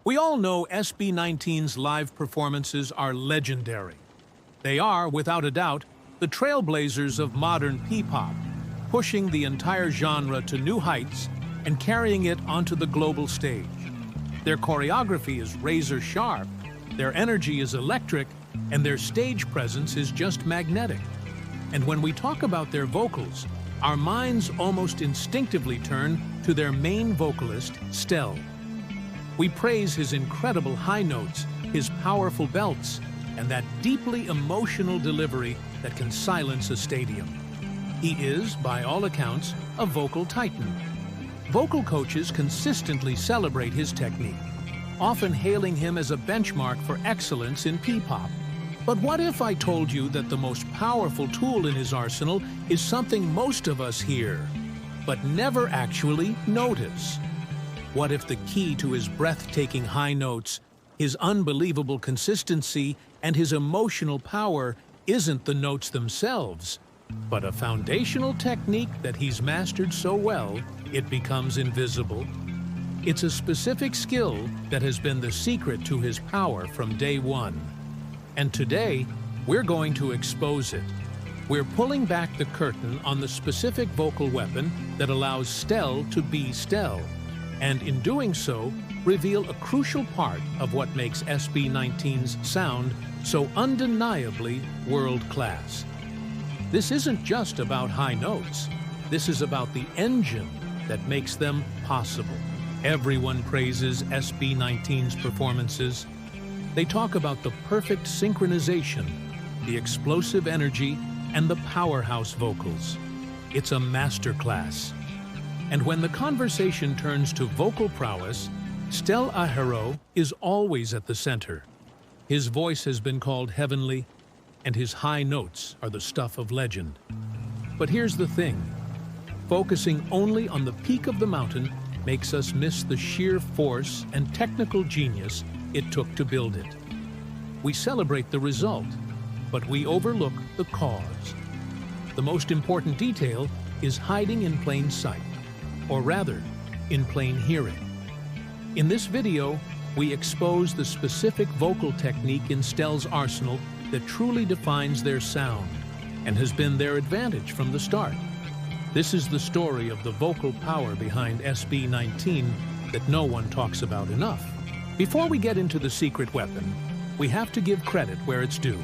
We all know SB19's live performances are legendary. They are, without a doubt, the trailblazers of modern P-pop, pushing the entire genre to new heights and carrying it onto the global stage. Their choreography is razor-sharp, their energy is electric, and their stage presence is just magnetic. And when we talk about their vocals, our minds almost instinctively turn to their main vocalist, Stell. We praise his incredible high notes, his powerful belts, and that deeply emotional delivery that can silence a stadium. He is, by all accounts, a vocal titan. Vocal coaches consistently celebrate his technique, often hailing him as a benchmark for excellence in P-pop. But what if I told you that the most powerful tool in his arsenal is something most of us hear, but never actually notice? What if the key to his breathtaking high notes, his unbelievable consistency, and his emotional power isn't the notes themselves, but a foundational technique that he's mastered so well, it becomes invisible? It's a specific skill that has been the secret to his power from day one. And today, we're going to expose it. We're pulling back the curtain on the specific vocal weapon that allows Stell to be Stell, and in doing so, reveal a crucial part of what makes SB19's sound so undeniably world-class. This isn't just about high notes. This is about the engine that makes them possible. Everyone praises SB19's performances. They talk about the perfect synchronization, the explosive energy, and the powerhouse vocals. It's a masterclass. And when the conversation turns to vocal prowess, Stell Ajero is always at the center. His voice has been called heavenly, and his high notes are the stuff of legend. But here's the thing. Focusing only on the peak of the mountain makes us miss the sheer force and technical genius it took to build it. We celebrate the result, but we overlook the cause. The most important detail is hiding in plain sight, or rather, in plain hearing. In this video, we expose the specific vocal technique in Stell's arsenal that truly defines their sound and has been their advantage from the start. This is the story of the vocal power behind SB19 that no one talks about enough. Before we get into the secret weapon, we have to give credit where it's due.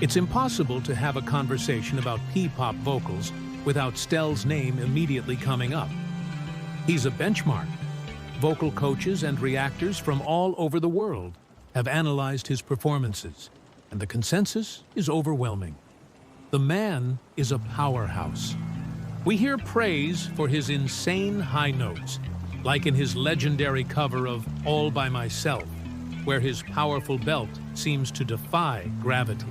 It's impossible to have a conversation about P-pop vocals without Stell's name immediately coming up. He's a benchmark. Vocal coaches and reactors from all over the world have analyzed his performances, and the consensus is overwhelming. The man is a powerhouse. We hear praise for his insane high notes, like in his legendary cover of All by Myself, where his powerful belt seems to defy gravity.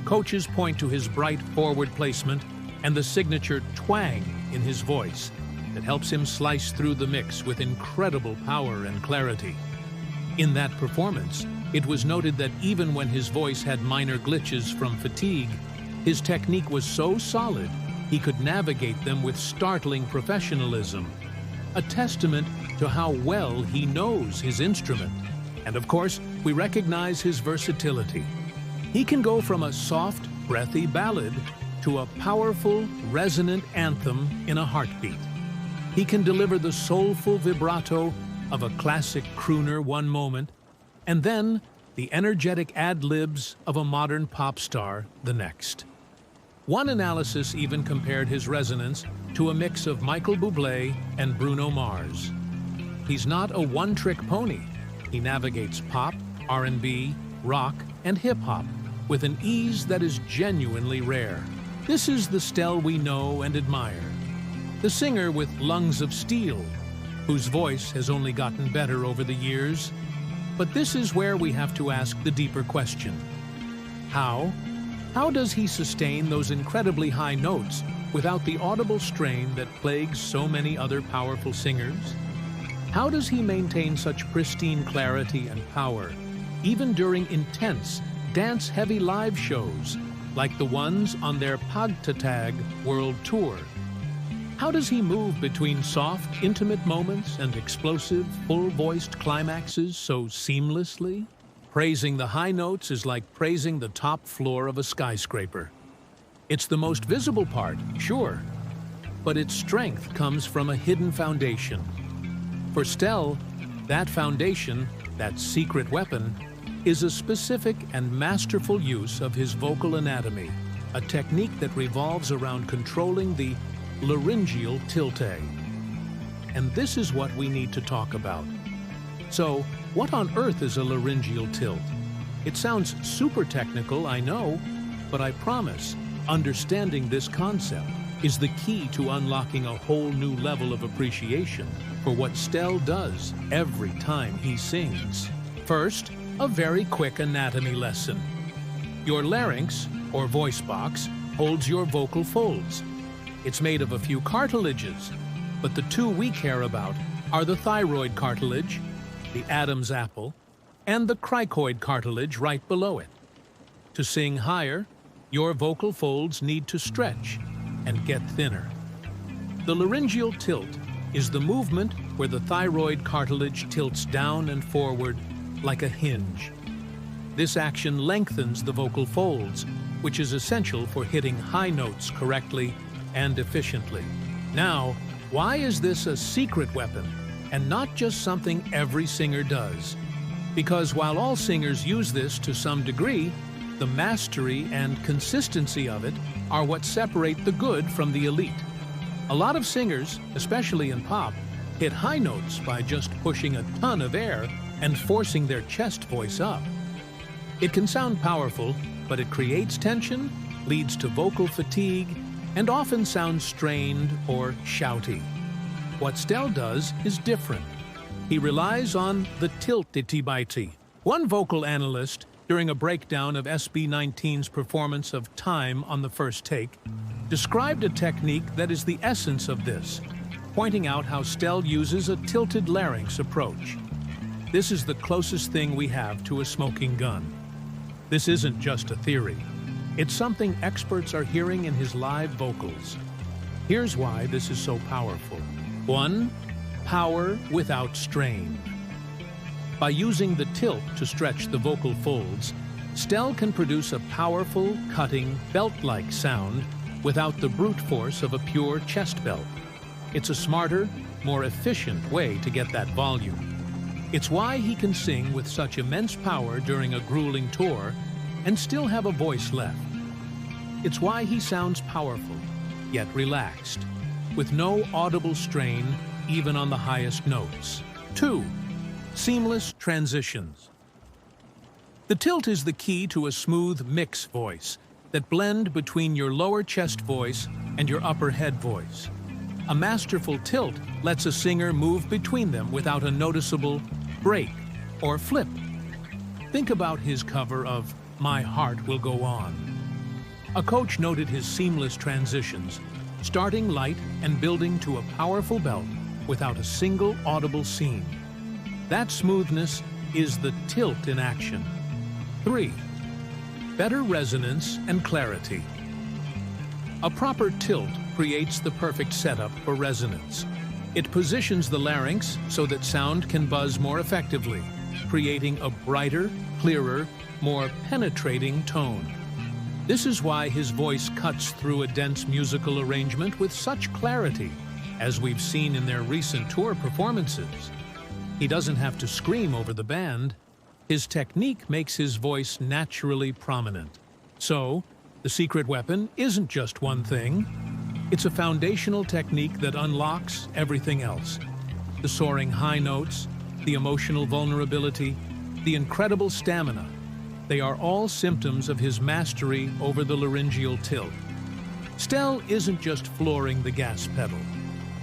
Coaches point to his bright forward placement and the signature twang in his voice that helps him slice through the mix with incredible power and clarity. In that performance, it was noted that even when his voice had minor glitches from fatigue, his technique was so solid he could navigate them with startling professionalism, a testament to how well he knows his instrument. And of course, we recognize his versatility. He can go from a soft, breathy ballad to a powerful, resonant anthem in a heartbeat. He can deliver the soulful vibrato of a classic crooner one moment, and then the energetic ad-libs of a modern pop star the next. One analysis even compared his resonance to a mix of Michael Bublé and Bruno Mars. He's not a one-trick pony. He navigates pop, R&B, rock, and hip-hop with an ease that is genuinely rare. This is the Stell we know and admire. The singer with lungs of steel, whose voice has only gotten better over the years. But this is where we have to ask the deeper question. How? How does he sustain those incredibly high notes without the audible strain that plagues so many other powerful singers? How does he maintain such pristine clarity and power, even during intense, dance-heavy live shows, like the ones on their Pagtatag World Tour? How does he move between soft, intimate moments and explosive, full-voiced climaxes so seamlessly? Praising the high notes is like praising the top floor of a skyscraper. It's the most visible part, sure, but its strength comes from a hidden foundation. For Stell, that foundation, that secret weapon, is a specific and masterful use of his vocal anatomy, a technique that revolves around controlling the laryngeal tilt. And this is what we need to talk about. So, what on earth is a laryngeal tilt? It sounds super technical, I know, but I promise, understanding this concept is the key to unlocking a whole new level of appreciation for what Stell does every time he sings. First, a very quick anatomy lesson. Your larynx, or voice box, holds your vocal folds. It's made of a few cartilages, but the two we care about are the thyroid cartilage, the Adam's apple, and the cricoid cartilage right below it. To sing higher, your vocal folds need to stretch and get thinner. The laryngeal tilt is the movement where the thyroid cartilage tilts down and forward like a hinge. This action lengthens the vocal folds, which is essential for hitting high notes correctly and efficiently. Now, why is this a secret weapon and not just something every singer does? Because while all singers use this to some degree, the mastery and consistency of it are what separate the good from the elite. A lot of singers, especially in pop, hit high notes by just pushing a ton of air and forcing their chest voice up. It can sound powerful, but it creates tension, leads to vocal fatigue, and often sounds strained or shouty. What Stell does is different. He relies on the tilt-ity-bity. One vocal analyst, during a breakdown of SB19's performance of Time on the First Take, described a technique that is the essence of this, pointing out how Stell uses a tilted larynx approach. This is the closest thing we have to a smoking gun. This isn't just a theory. It's something experts are hearing in his live vocals. Here's why this is so powerful. 1. Power without strain. By using the tilt to stretch the vocal folds, Stell can produce a powerful, cutting, belt-like sound without the brute force of a pure chest belt. It's a smarter, more efficient way to get that volume. It's why he can sing with such immense power during a grueling tour and still have a voice left. It's why he sounds powerful, yet relaxed, with no audible strain even on the highest notes. 2. Seamless transitions. The tilt is the key to a smooth mix voice that blend between your lower chest voice and your upper head voice. A masterful tilt lets a singer move between them without a noticeable break or flip. Think about his cover of My Heart Will Go On. A coach noted his seamless transitions, starting light and building to a powerful belt without a single audible seam. That smoothness is the tilt in action. 3. Better resonance and clarity. A proper tilt creates the perfect setup for resonance. It positions the larynx so that sound can buzz more effectively, creating a brighter, clearer, more penetrating tone. This is why his voice cuts through a dense musical arrangement with such clarity, as we've seen in their recent tour performances. He doesn't have to scream over the band. His technique makes his voice naturally prominent. So, the secret weapon isn't just one thing. It's a foundational technique that unlocks everything else. The soaring high notes, the emotional vulnerability, the incredible stamina. They are all symptoms of his mastery over the laryngeal tilt. Stell isn't just flooring the gas pedal.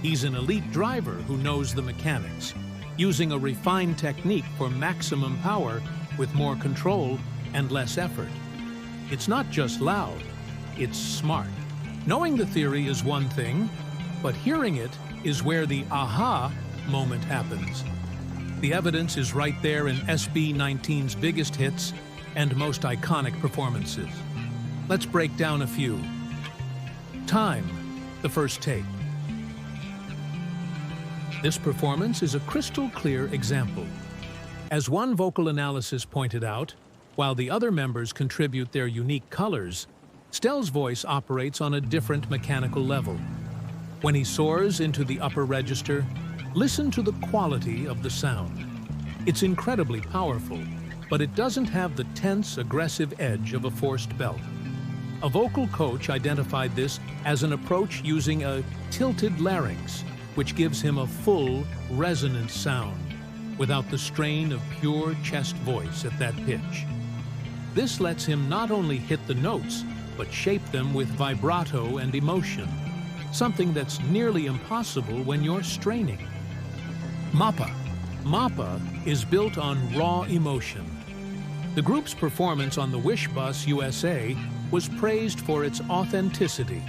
He's an elite driver who knows the mechanics, using a refined technique for maximum power with more control and less effort. It's not just loud, it's smart. Knowing the theory is one thing, but hearing it is where the aha moment happens. The evidence is right there in SB19's biggest hits and most iconic performances. Let's break down a few. Time, the First Take. This performance is a crystal clear example. As one vocal analysis pointed out, while the other members contribute their unique colors, Stell's voice operates on a different mechanical level. When he soars into the upper register, listen to the quality of the sound. It's incredibly powerful, but it doesn't have the tense, aggressive edge of a forced belt. A vocal coach identified this as an approach using a tilted larynx, which gives him a full, resonant sound, without the strain of pure chest voice at that pitch. This lets him not only hit the notes, but shape them with vibrato and emotion, something that's nearly impossible when you're straining. Mappa. Mappa is built on raw emotion. The group's performance on the Wish Bus USA was praised for its authenticity,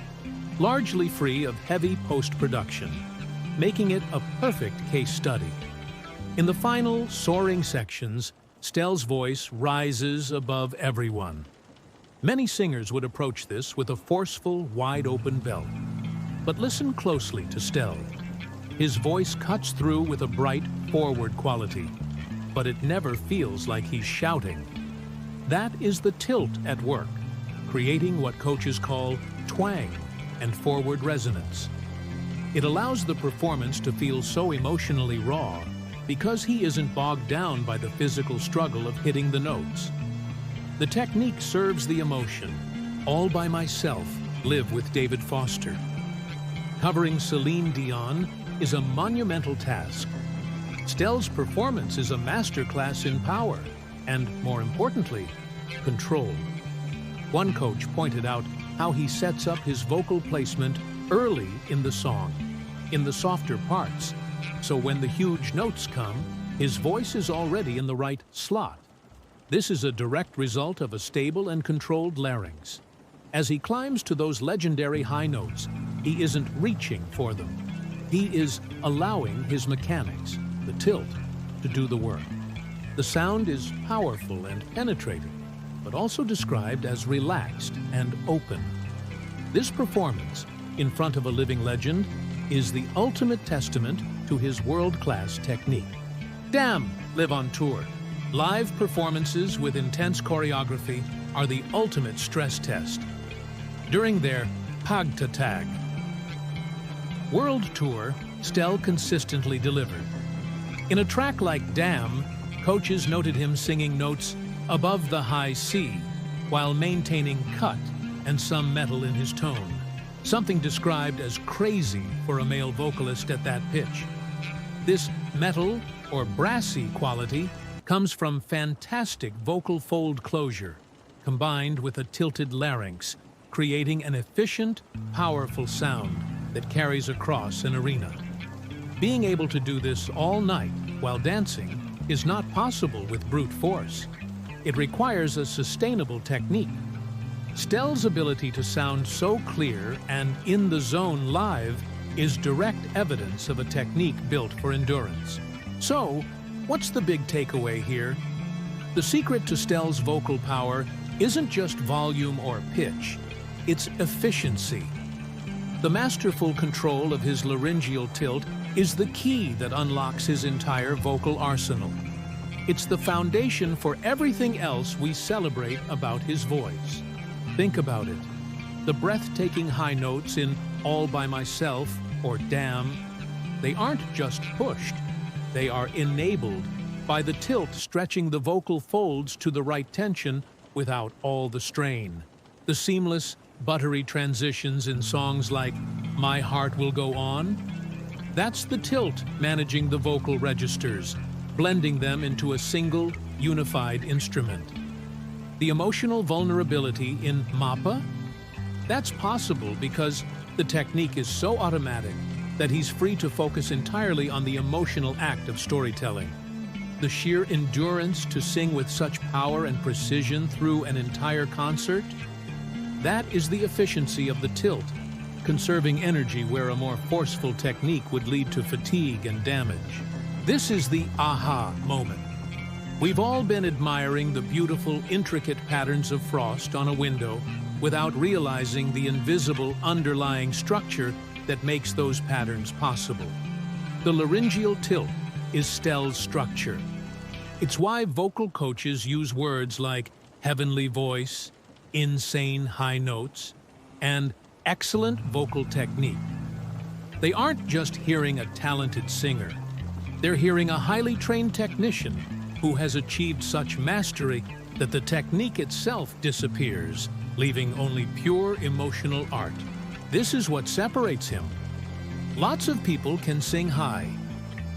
largely free of heavy post-production, making it a perfect case study. In the final, soaring sections, Stell's voice rises above everyone. Many singers would approach this with a forceful, wide-open belt. But listen closely to Stell. His voice cuts through with a bright, forward quality, but it never feels like he's shouting. That is the tilt at work, creating what coaches call twang and forward resonance. It allows the performance to feel so emotionally raw because he isn't bogged down by the physical struggle of hitting the notes. The technique serves the emotion. All by Myself, Live with David Foster. Covering Celine Dion is a monumental task. Stell's performance is a masterclass in power and, more importantly, control. One coach pointed out how he sets up his vocal placement early in the song, in the softer parts, so when the huge notes come, his voice is already in the right slot. This is a direct result of a stable and controlled larynx. As he climbs to those legendary high notes, he isn't reaching for them. He is allowing his mechanics, the tilt, to do the work. The sound is powerful and penetrating, but also described as relaxed and open. This performance, in front of a living legend, is the ultimate testament to his world-class technique. Damn, live on tour. Live performances with intense choreography are the ultimate stress test. During their Pagtatag world tour, Stell consistently delivered. In a track like Damn, coaches noted him singing notes above the high C, while maintaining cut and some metal in his tone, something described as crazy for a male vocalist at that pitch. This metal or brassy quality comes from fantastic vocal fold closure, combined with a tilted larynx, creating an efficient, powerful sound that carries across an arena. Being able to do this all night while dancing is not possible with brute force. It requires a sustainable technique. Stell's ability to sound so clear and in the zone live is direct evidence of a technique built for endurance. So, what's the big takeaway here? The secret to Stell's vocal power isn't just volume or pitch, it's efficiency. The masterful control of his laryngeal tilt is the key that unlocks his entire vocal arsenal. It's the foundation for everything else we celebrate about his voice. Think about it. The breathtaking high notes in All by Myself or Damn, they aren't just pushed, they are enabled by the tilt stretching the vocal folds to the right tension without all the strain. The seamless, buttery transitions in songs like My Heart Will Go On, that's the tilt managing the vocal registers, blending them into a single, unified instrument. The emotional vulnerability in Mappa? That's possible because the technique is so automatic that he's free to focus entirely on the emotional act of storytelling. The sheer endurance to sing with such power and precision through an entire concert? That is the efficiency of the tilt, conserving energy where a more forceful technique would lead to fatigue and damage. This is the aha moment. We've all been admiring the beautiful, intricate patterns of frost on a window without realizing the invisible underlying structure that makes those patterns possible. The laryngeal tilt is Stell's structure. It's why vocal coaches use words like heavenly voice, insane high notes, and excellent vocal technique. They aren't just hearing a talented singer. They're hearing a highly trained technician who has achieved such mastery that the technique itself disappears, leaving only pure emotional art. This is what separates him. Lots of people can sing high.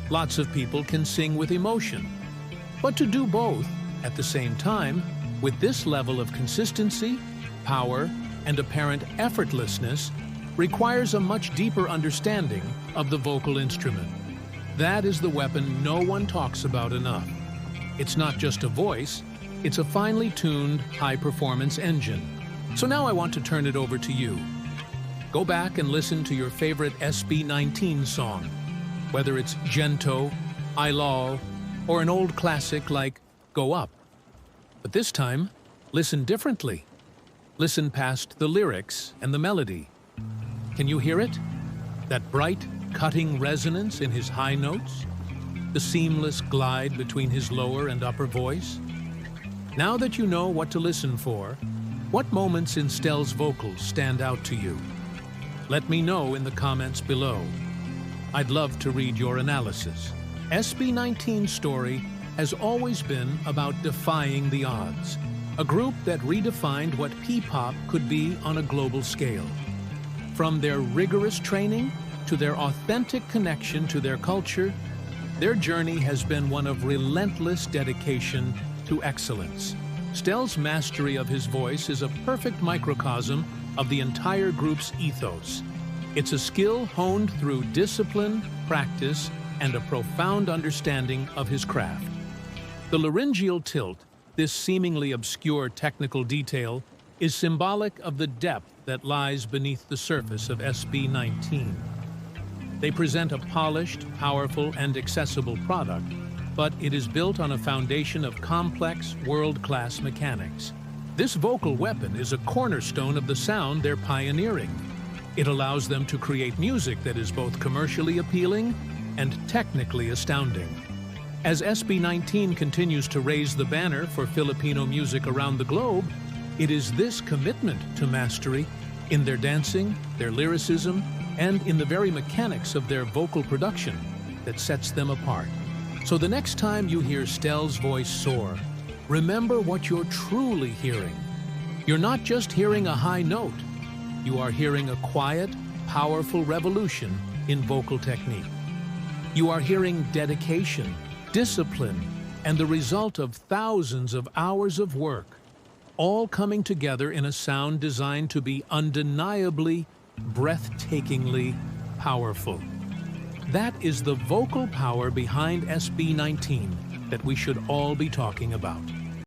Lots of people can sing with emotion. But to do both at the same time, with this level of consistency, power, and apparent effortlessness, requires a much deeper understanding of the vocal instrument. That is the weapon no one talks about enough. It's not just a voice, it's a finely tuned, high-performance engine. So now I want to turn it over to you. Go back and listen to your favorite SB19 song, whether it's Gento, I Law, or an old classic like Go Up. But this time, listen differently. Listen past the lyrics and the melody. Can you hear it? That bright, cutting resonance in his high notes? The seamless glide between his lower and upper voice? Now that you know what to listen for, what moments in Stell's vocals stand out to you? Let me know in the comments below. I'd love to read your analysis. SB19's story has always been about defying the odds, a group that redefined what P-pop could be on a global scale. From their rigorous training to their authentic connection to their culture, their journey has been one of relentless dedication to excellence. Stell's mastery of his voice is a perfect microcosm of the entire group's ethos. It's a skill honed through discipline, practice, and a profound understanding of his craft. The laryngeal tilt, this seemingly obscure technical detail, is symbolic of the depth that lies beneath the surface of SB19. They present a polished, powerful, and accessible product, but it is built on a foundation of complex, world-class mechanics. This vocal weapon is a cornerstone of the sound they're pioneering. It allows them to create music that is both commercially appealing and technically astounding. As SB19 continues to raise the banner for Filipino music around the globe, it is this commitment to mastery in their dancing, their lyricism, and in the very mechanics of their vocal production that sets them apart. So the next time you hear Stell's voice soar, remember what you're truly hearing. You're not just hearing a high note, you are hearing a quiet, powerful revolution in vocal technique. You are hearing dedication, discipline, and the result of thousands of hours of work, all coming together in a sound designed to be undeniably, breathtakingly powerful. That is the vocal power behind SB19 that we should all be talking about.